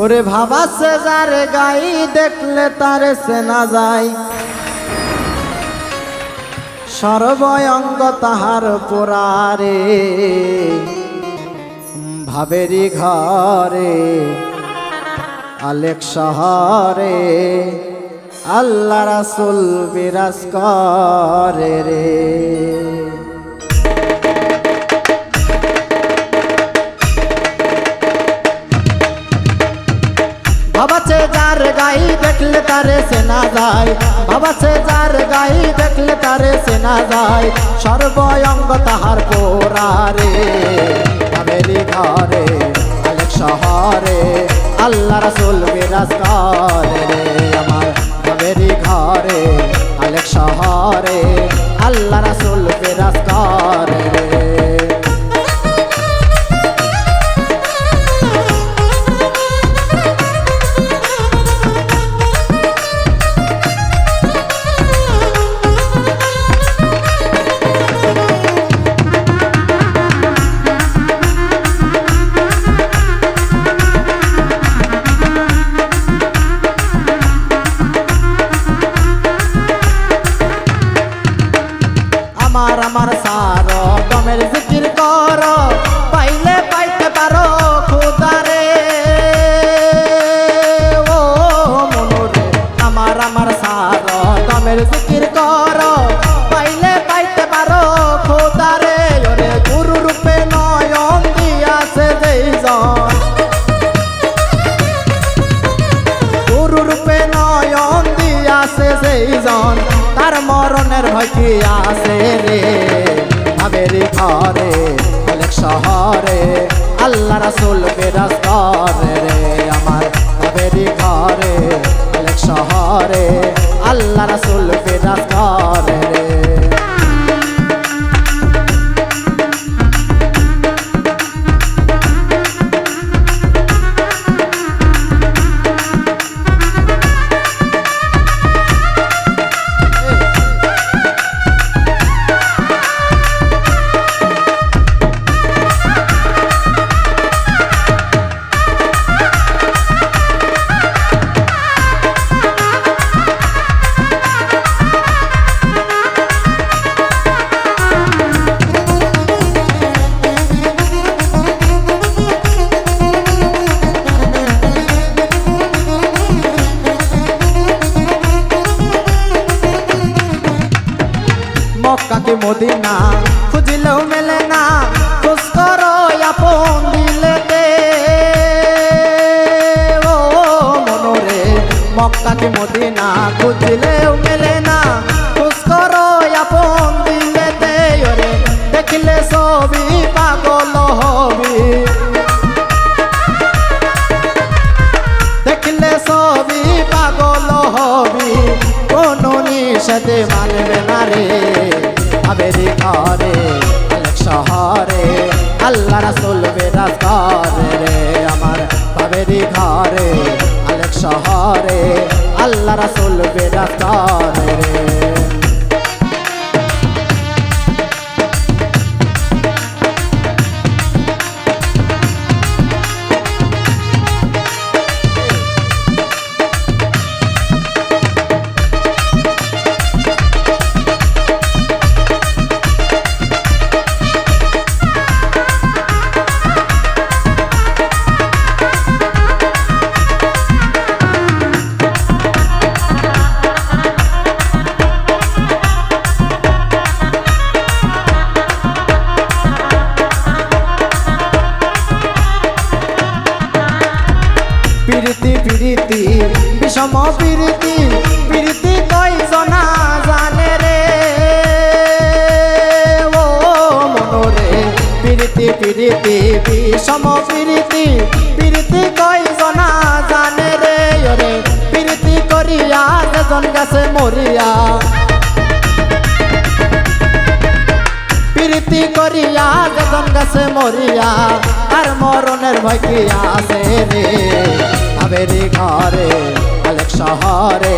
ওরে ভাবা সে যার গাই দেখলে তার সেনা যায়, সর্বঙ্গ তাহার পোড়ারে ভাবেরি ঘরে আলেক শহরে আল্লাহ রাসূল বিরাজ করে রে। ভাবাছে যার গাই দেখলে তারে সেনা যায়, ভাবাছে যার গাই দেখলে তারে সেনা যায়, সর্বঙ্গ তাহার পোড়ারে ভাবেরি ঘরে আলেক শহরে আল্লাহ রাসূল বিরাজ করে রে। আমার ভাবেরি ঘরে আলেক শহরে আল্লাহ রাসূল বিরাজ করে রে। আমার সার দমের জিকির কর, পাইলে পাইতে পারো খুদারে ও মনুরে। আমার সার দমের জিকির কর, পাইলে পাইতে পারো খুদারে। ওরে গুরু রূপে নয়ন দিয়াছে যেইজন, গুরু রূপে নয়ন দিয়াছে যেইজন, তার মরণের ভয় কি আছে রে। ভাবেরি ঘরে আলেক শহরে আল্লাহ রাসূল বিরাজ করে রে। আমার ভাবেরি ঘরে আলেক শহরে আল্লাহ রাসূল বিরাজ করে রে। মক্কা কি মদিনা খুঁজলেও মেলে না, খোঁজ করো আপন দিলেতে ও মনোরে। মক্কা কি মদিনা খুঁজলেও মেলে না, খোঁজ করো আপন দিলেতে। ওরে দেখলে ছবি পাগল হবি, দেখলে ছবি পাগল হবি, কোনো নিষেধ মানবে না রে। ভাবেরি ঘরে আলেক শহরে আল্লাহ রাসূল বিরাজ করে রে। আমার ভাবেরি ঘরে আলেক শহরে আল্লাহ রাসূল বিরাজ করে রে। প্রীতি প্রীতি বিষম প্রীতি, প্রীতি কয়জনা জানে রে ও মনোরে। প্রীতি প্রীতি বিষম প্রীতি, প্রীতি কয়জনা জানে রে। ওরে প্রীতি করিয়া যেজন গেছে মরিয়া, প্রীতি করিয়া যেজন গেছে মরিয়া, আর মরণের ভয় কি আছে রে। ভাবেরি ঘরে আলেক শহরে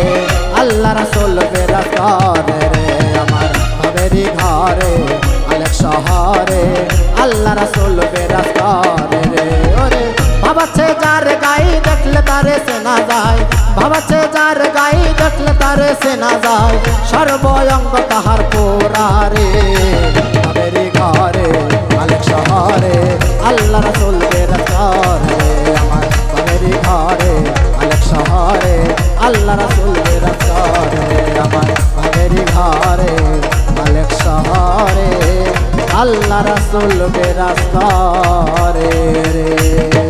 আল্লাহ রাসূল বিরাজ করে রে। আমার ভাবেরি ঘরে আলেক শহরে আল্লাহ রাসূল বিরাজ করে রে। ওরে ভাবাচ্ছে যার গাই দেখলে তারে চেনা যায়, ভাবাচ্ছে যার গাই দেখলে তারে চেনা যায়, সর্বঙ্গ তাহার পোড়ারে। বাবেরি ঘরে মালিক শহরে আল্লাহ রাসূল বেরাসরে, আমার বাবেরি ঘরে মালিক শহরে আল্লাহ রাসূল বেরাসরে, আমার বাবেরি ঘরে মালিক শহরে আল্লাহ রাসূল বেরাসরে রে।